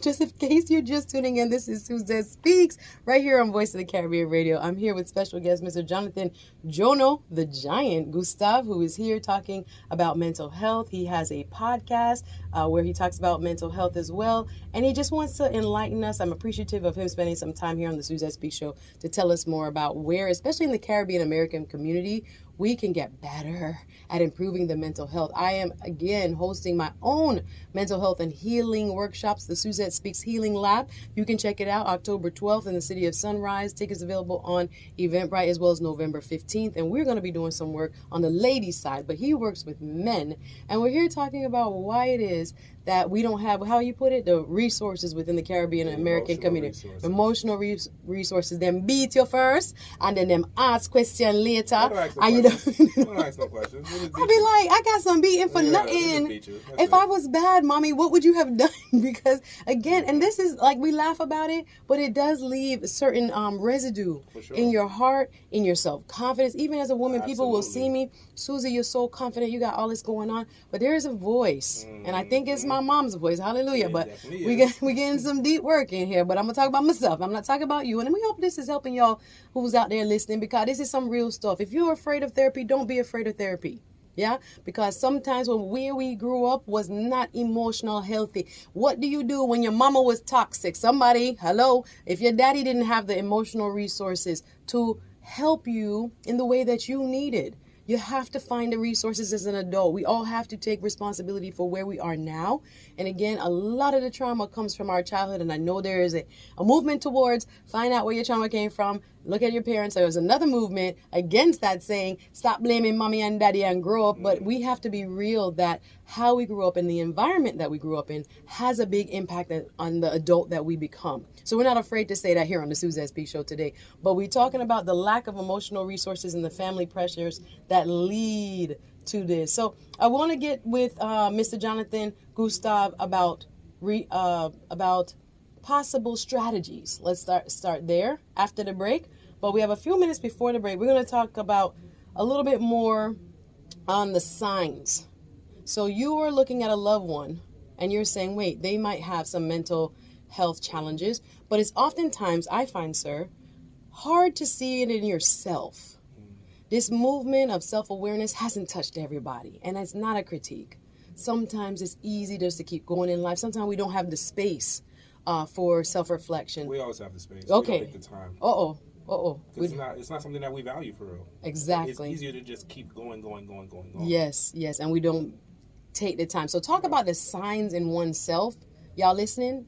Just in case you're just tuning in, this is Suzette Speaks right here on Voice of the Caribbean Radio. I'm here with special guest Mr. Jonathan Jono, the Giant Gustav, who is here talking about mental health. He has a podcast where he talks about mental health as well, and he just wants to enlighten us. I'm appreciative of him spending some time here on the Suzette Speaks show to tell us more about where, especially in the Caribbean American community, we can get better at improving the mental health. I am, again, hosting my own mental health and healing workshops, the Suzette Speaks Healing Lab. You can check it out October 12th in the city of Sunrise. Tickets available on Eventbrite as well as November 15th. And we're going to be doing some work on the ladies' side, but he works with men. And we're here talking about why it is that we don't have, how you put it, the resources within the Caribbean and American community. Emotional resources. Them beat you first, and then them ask question later. And you don't ask no questions. I'll be like, I got some beating for nothing. If I was bad, mommy, what would you have done? Because again, and this is like, we laugh about it, but it does leave certain residue in your heart, in your self-confidence. Even as a woman, people will see me, Susie, you're so confident, you got all this going on, but there is a voice, and I think it's my mom's voice, hallelujah. But we getting some deep work in here, but I'm gonna talk about myself. I'm not talking about you, and we hope this is helping y'all who's out there listening, because this is some real stuff. If you're afraid of therapy, don't be afraid of therapy. Yeah, because sometimes where we grew up was not emotional healthy. What do you do when your mama was toxic? Somebody, hello, if your daddy didn't have the emotional resources to help you in the way that you needed, you have to find the resources as an adult. We all have to take responsibility for where we are now. And again, a lot of the trauma comes from our childhood. And I know there is a movement towards find out where your trauma came from. Look at your parents. There's another movement against that saying, stop blaming mommy and daddy and grow up. But we have to be real that how we grew up and the environment that we grew up in has a big impact on the adult that we become. So we're not afraid to say that here on the Suzette Speaks show today. But we're talking about the lack of emotional resources and the family pressures that lead to this. So I want to get with Mr. Jonathan Gustav about possible strategies. Let's start there after the break. But we have a few minutes before the break. We're going to talk about a little bit more on the signs. So you are looking at a loved one and you're saying, wait, they might have some mental health challenges. But it's oftentimes, I find, sir, hard to see it in yourself. This movement of self-awareness hasn't touched everybody. And that's not a critique. Sometimes it's easy just to keep going in life. Sometimes we don't have the space for self-reflection. We always have the space. Okay. We don't take the time. It's not something that we value for real. Exactly. It's easier to just keep going. Yes. And we don't take the time. So talk about the signs in oneself. Y'all listening?